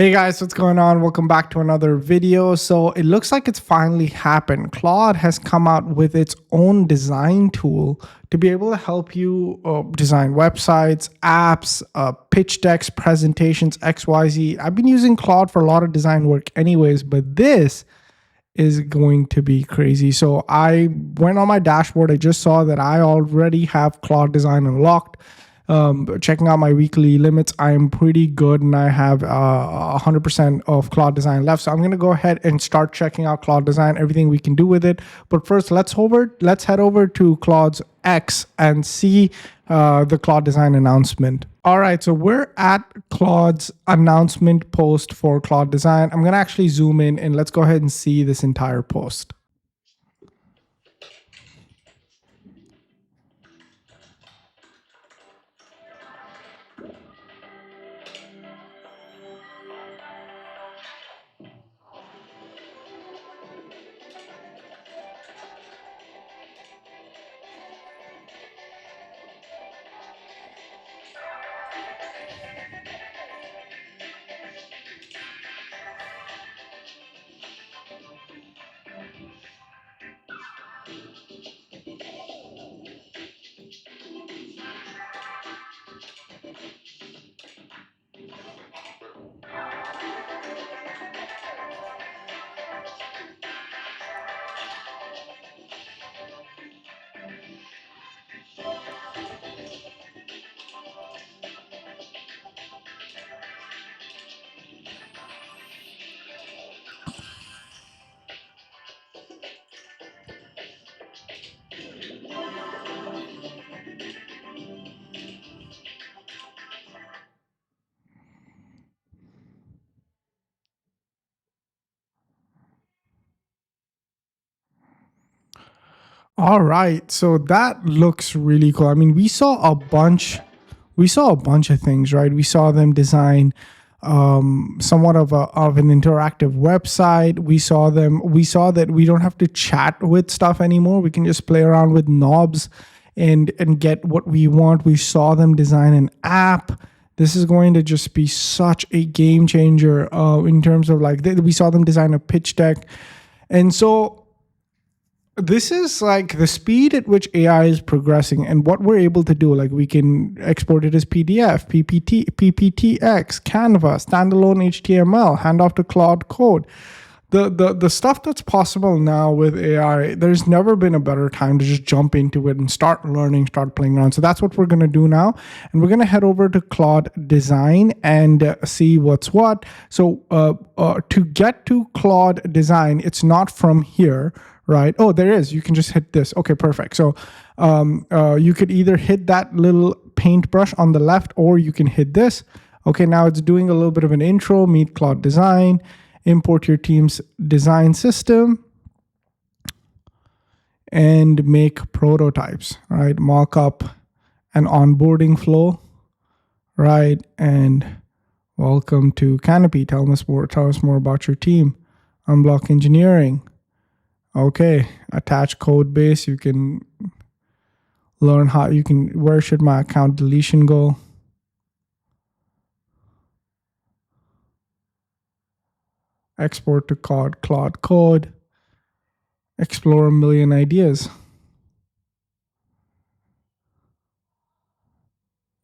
Hey guys, what's going on? Welcome back to another video. So it looks like it's finally happened. Claude has come out with its own design tool to be able to help you design websites, apps, pitch decks, presentations, XYZ. I've been using Claude for a lot of design work anyways, but this is going to be crazy. So I went on my dashboard. I just saw that I already have Claude Design unlocked. Checking out my weekly limits, I am pretty good and I have 100% of Claude Design left. So I'm going to go ahead and start checking out Claude Design, everything we can do with it. But first, let's head over to Claude's X and see the Claude Design announcement. All right, so we're at Claude's announcement post for Claude Design. I'm going to actually zoom in and let's go ahead and see this entire post. All right, so that looks really cool. I mean, we saw a bunch of things, right? We saw them design somewhat of an interactive website. We saw that we don't have to chat with stuff anymore. We can just play around with knobs and get what we want. We saw them design an app. This is going to just be such a game changer in terms of we saw them design a pitch deck, and so this is like the speed at which AI is progressing and what we're able to do. Like we can export it as PDF, PPT, PPTX, Canva, standalone HTML, hand off to Claude Code. The stuff that's possible now with AI, there's never been a better time to just jump into it and start learning, start playing around. So that's what we're going to do now. And we're going to head over to Claude Design and see what's what. So to get to Claude Design, it's not from here, right? Oh, there is. You can just hit this. Okay, perfect. So you could either hit that little paintbrush on the left or you can hit this. Okay, now it's doing a little bit of an intro. Meet Claude Design. Import your team's design system and make prototypes, right? Mock up an onboarding flow, right? And welcome to Canopy. Tell us more about your team. Unblock engineering. Okay, attach code base. You can learn where should my account deletion go? Export to Claude Code. Explore a million ideas.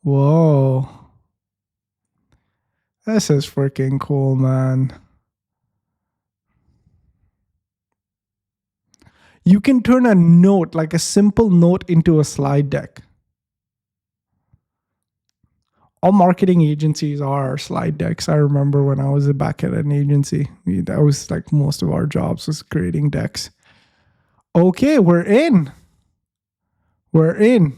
Whoa. This is freaking cool, man. You can turn a note, like a simple note, into a slide deck. All marketing agencies are slide decks. I remember when I was back at an agency, that was like most of our jobs was creating decks. Okay, we're in. We're in.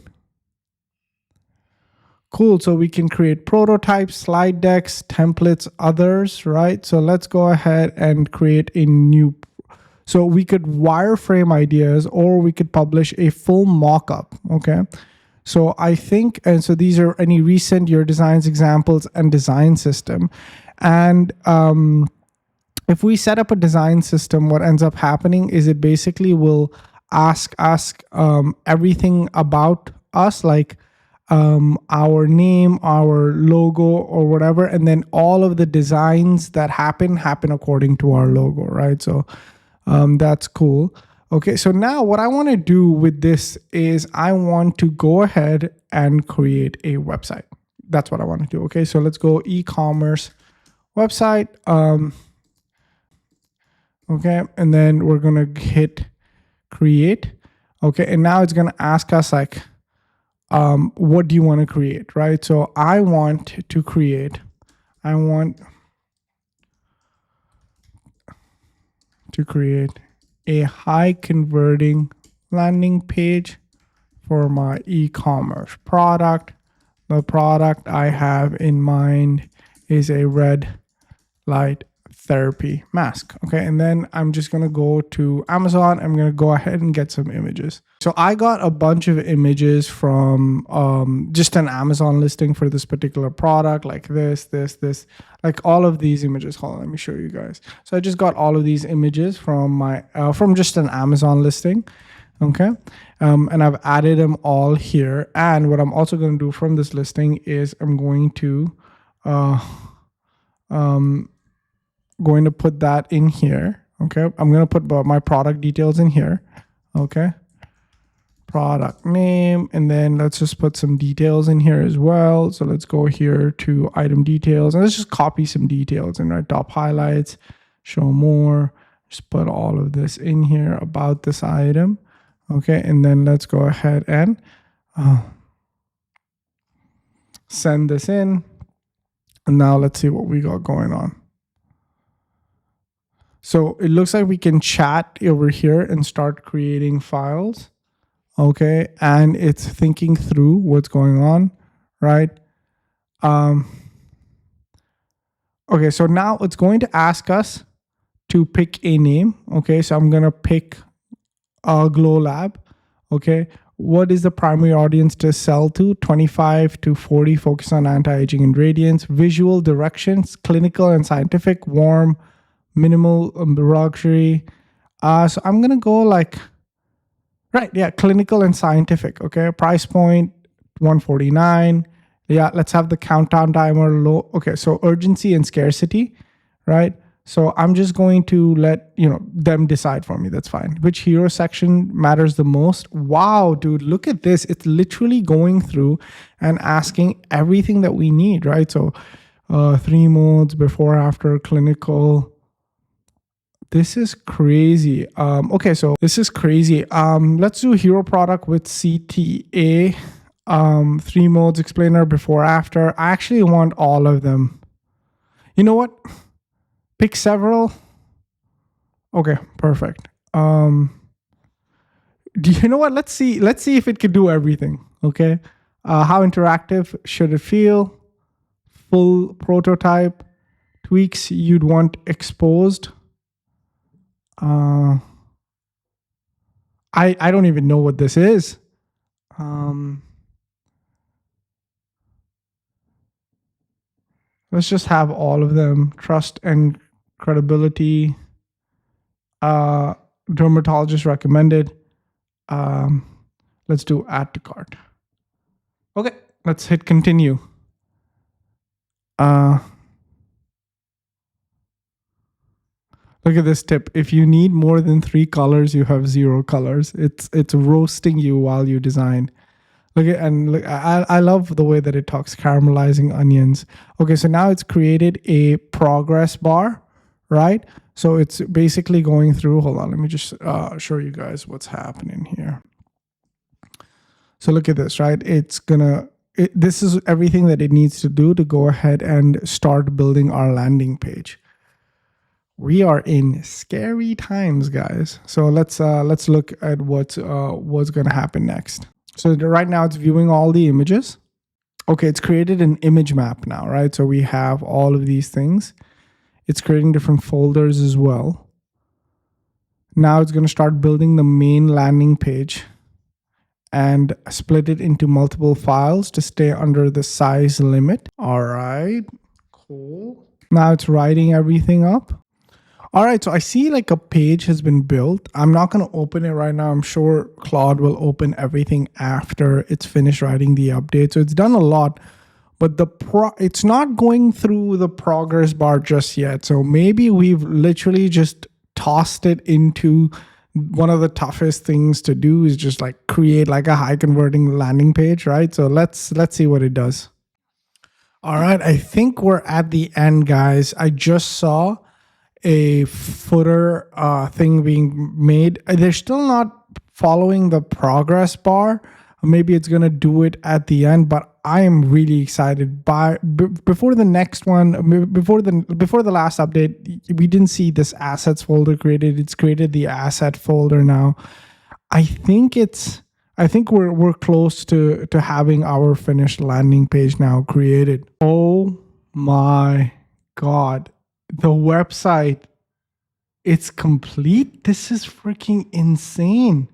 Cool. So we can create prototypes, slide decks, templates, others, right? So let's go ahead and create a new. So we could wireframe ideas or we could publish a full mock-up. Okay. So I think, and so these are any recent your designs examples and design system. And if we set up a design system, what ends up happening is it basically will ask everything about us, like our name, our logo, or whatever, and then all of the designs that happen according to our logo, right? So that's cool. Okay, so now what I want to do with this is I want to go ahead and create a website. That's what I want to do. Okay, so let's go e-commerce website. Okay, and then we're gonna hit create. Okay, and now it's gonna ask us like, what do you want to create, right? So I want to create a high converting landing page for my e-commerce product. The product I have in mind is a red light therapy mask. Okay, and then I'm just gonna go to Amazon. I'm gonna go ahead and get some images. So I got a bunch of images from just an Amazon listing for this particular product, like this, like all of these images. Hold on, let me show you guys. So I just got all of these images from my from just an Amazon listing. Okay, and I've added them all here. And what I'm also going to do from this listing is I'm going to put that in here. Okay, I'm going to put my product details in here. Okay, product name, and then let's just put some details in here as well. So let's go here to item details, and let's just copy some details and write top highlights, show more, just put all of this in here about this item. Okay, and then let's go ahead and send this in. And now let's see what we got going on. So it looks like we can chat over here and start creating files. Okay, and it's thinking through what's going on, right? Okay, so now it's going to ask us to pick a name. Okay, so I'm gonna pick Glow Lab. Okay, what is the primary audience to sell to? 25 to 40, focus on anti-aging and radiance. Visual directions, clinical and scientific, warm, minimal, luxury. So I'm gonna go like, right, yeah, clinical and scientific. Okay, price point 149. Yeah, let's have the countdown timer low. Okay, so urgency and scarcity, right? So I'm just going to let them decide for me. That's fine. Which hero section matters the most? Wow, dude, look at this. It's literally going through and asking everything that we need, right? So 3 modes, before, after, clinical. This is crazy. Okay, so this is crazy. Let's do hero product with CTA. 3 modes, explainer, before, after. I actually want all of them. You know what? Pick several. Okay, perfect. Do you know what? Let's see if it could do everything. Okay. How interactive should it feel? Full prototype. Tweaks you'd want exposed. I don't even know what this is. Let's just have all of them. Trust and credibility. Dermatologist recommended. Let's do add to cart. Okay, let's hit continue. Look at this tip. If you need more than 3 colors, you have 0 colors. It's roasting you while you design. Look at, and look, I love the way that it talks, caramelizing onions. Okay, so now it's created a progress bar, right? So it's basically going through, hold on, let me just show you guys what's happening here. So look at this, right? This is everything that it needs to do to go ahead and start building our landing page. We are in scary times, guys. So let's look at what's going to happen next. So right now it's viewing all the images. Okay, it's created an image map now, right? So we have all of these things. It's creating different folders as well. Now it's going to start building the main landing page and split it into multiple files to stay under the size limit. All right, cool. Now it's writing everything up. All right, so I see like a page has been built. I'm not going to open it right now. I'm sure Claude will open everything after it's finished writing the update. So it's done a lot, but it's not going through the progress bar just yet. So maybe we've literally just tossed it into one of the toughest things to do is just like create like a high converting landing page, right? So let's see what it does. All right, I think we're at the end, guys. I just saw a footer thing being made. They're still not following the progress bar. Maybe it's gonna do it at the end, but I am really excited. Before the next one, before the last update, we didn't see this assets folder created. It's created the asset folder now. I think we're close to having our finished landing page now created. Oh my god. The website, it's complete. This is freaking insane.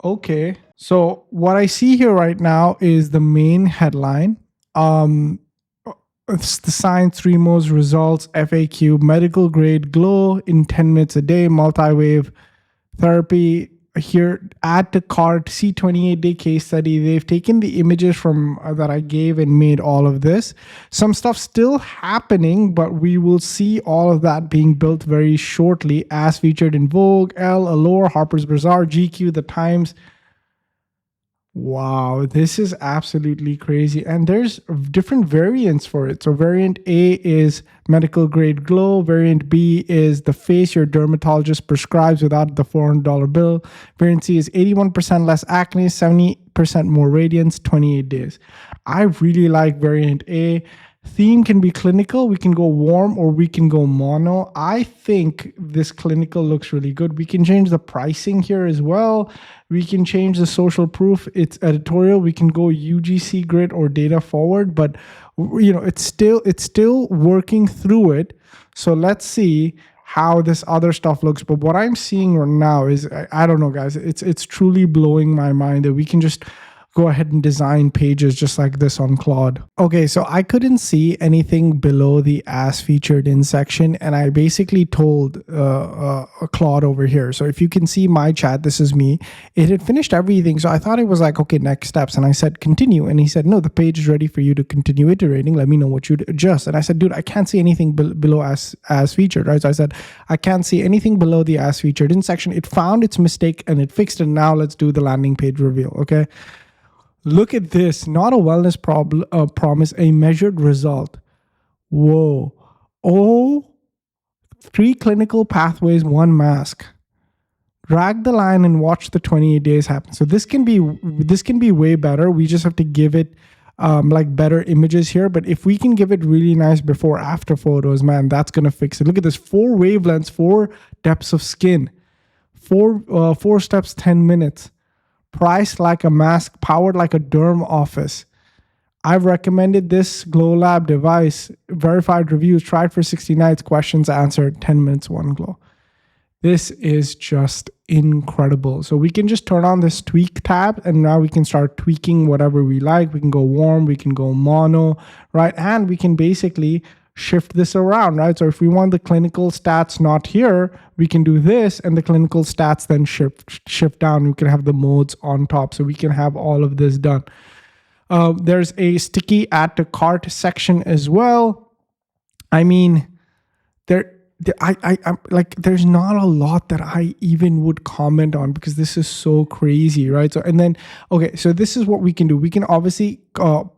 Okay. So what I see here right now is the main headline. It's the science Remo's results, FAQ, medical grade glow in 10 minutes a day, multi-wave therapy. Here, add to cart, see 28-day case study. They've taken the images from that I gave and made all of this. Some stuff still happening, but we will see all of that being built very shortly, as featured in Vogue, Elle, Allure, Harper's Bazaar, GQ, The Times. Wow, this is absolutely crazy. And there's different variants for it. So variant A is medical grade glow. Variant B is the face your dermatologist prescribes without the $400 bill. Variant C is 81% less acne, 70% more radiance, 28 days. I really like variant A. Theme can be clinical. We can go warm or we can go mono. I think this clinical looks really good. We can change the pricing here as well. We can change the social proof. It's editorial. We can go UGC grid or data forward, but it's still working through it. So let's see how this other stuff looks. But what I'm seeing right now is, I don't know, guys, it's truly blowing my mind that we can just go ahead and design pages just like this on Claude. Okay, so I couldn't see anything below the as featured in section, and I basically told Claude over here. So if you can see my chat, this is me. It had finished everything, so I thought it was like, okay, next steps, and I said continue, and he said, no, the page is ready for you to continue iterating. Let me know what you'd adjust. And I said, dude, I can't see anything below as featured, right? So I said, I can't see anything below the as featured in section. It found its mistake and it fixed it. Now let's do the landing page reveal. Okay. Look at this, not a wellness promise, a measured result. Whoa. Oh, 3 clinical pathways, 1 mask. Drag the line and watch the 28 days happen. So this can be way better. We just have to give it like better images here. But if we can give it really nice before after photos, man, that's going to fix it. Look at this, 4 wavelengths, 4 depths of skin, 4 steps, 10 minutes. Priced like a mask, powered like a derm office. I've recommended this Glow Lab device. Verified reviews, tried for 60 nights, questions answered, 10 minutes, 1 glow. This is just incredible. So we can just turn on this tweak tab and now we can start tweaking whatever we like. We can go warm, we can go mono, right? And we can basically shift this around, right? So if we want the clinical stats not here, we can do this and the clinical stats then shift down. We can have the modes on top. So we can have all of this done. There's a sticky add to cart section as well. I mean, I'm like, there's not a lot that I even would comment on because this is so crazy, right? So, and then, okay, so this is what we can do. We can obviously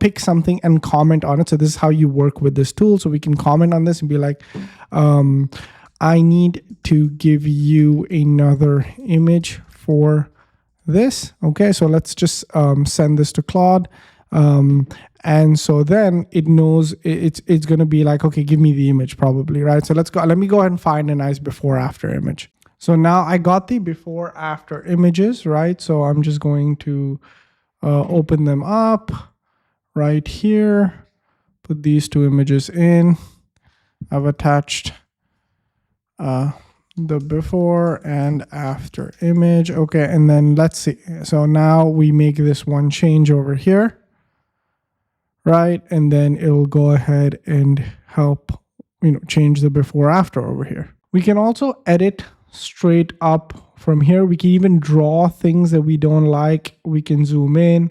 pick something and comment on it. So this is how you work with this tool. So we can comment on this and be like, I need to give you another image for this. Okay, so let's just send this to Claude. And so then it knows it's going to be like, okay, give me the image probably, right? So let's go. Let me go ahead and find a nice before after image. So now I got the before after images, right? So I'm just going to open them up right here, put these 2 images in. I've attached the before and after image. Okay, and then let's see. So now we make this one change over here. Right, and then it'll go ahead and help, change the before after over here. We can also edit straight up from here. We can even draw things that we don't like. We can zoom in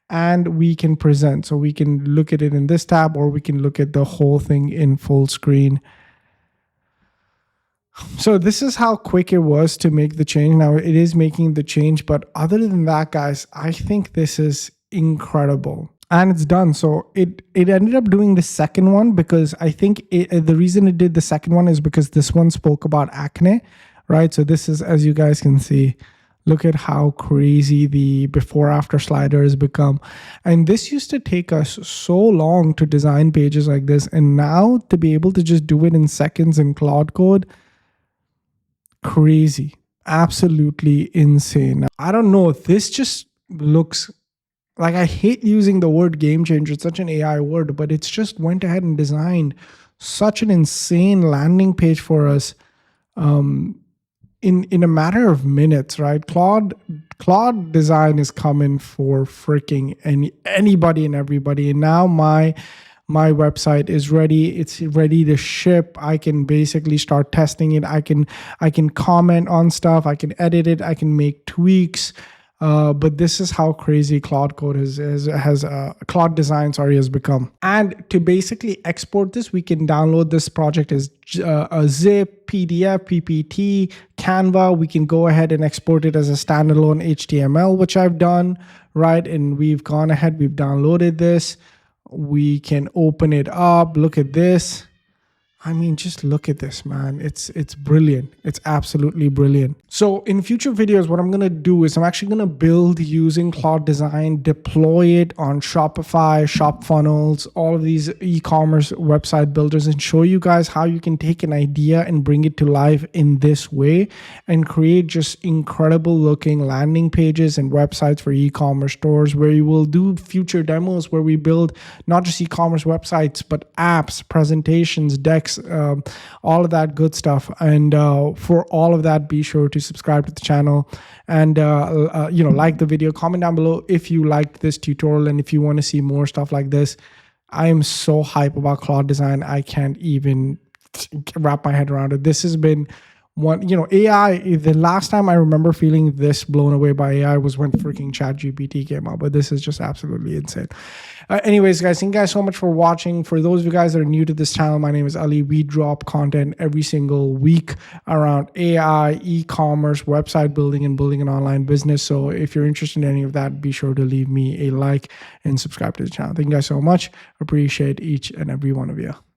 and we can present. So we can look at it in this tab, or we can look at the whole thing in full screen. So this is how quick it was to make the change. Now it is making the change, but other than that, guys, I think this is incredible. And it's done. So it ended up doing the second one because I think the reason it did the second one is because this one spoke about acne, right? So this is, as you guys can see, look at how crazy the before after slider has become. And this used to take us so long to design pages like this. And now to be able to just do it in seconds in Claude code, crazy, absolutely insane. I don't know, this just looks like, I hate using the word game changer, it's such an AI word, but it's just went ahead and designed such an insane landing page for us in a matter of minutes, right? Claude design is coming for freaking anybody and everybody. And now my website is ready. It's ready to ship. I can basically start testing it. I can comment on stuff. I can edit it. I can make tweaks. But this is how crazy Claude code Claude design, has become. And to basically export this, we can download this project as a zip, PDF, PPT, Canva. We can go ahead and export it as a standalone HTML, which I've done, right? And we've gone ahead, we've downloaded this. We can open it up. Look at this. I mean, just look at this, man. It's brilliant. It's absolutely brilliant. So in future videos, what I'm going to do is I'm actually going to build using Claude Design, deploy it on Shopify, Shop Funnels, all of these e-commerce website builders, and show you guys how you can take an idea and bring it to life in this way and create just incredible looking landing pages and websites for e-commerce stores, where you will do future demos where we build not just e-commerce websites, but apps, presentations, decks, all of that good stuff. And for all of that, be sure to subscribe to the channel and like the video, comment down below if you liked this tutorial and if you want to see more stuff like this. I am so hype about Claude Design. I can't even wrap my head around it. This has been AI, the last time I remember feeling this blown away by AI was when freaking ChatGPT came out, but this is just absolutely insane. Anyways, guys, thank you guys so much for watching. For those of you guys that are new to this channel, my name is Ali. We drop content every single week around AI, e-commerce, website building, and building an online business. So if you're interested in any of that, be sure to leave me a like and subscribe to the channel. Thank you guys so much. Appreciate each and every one of you.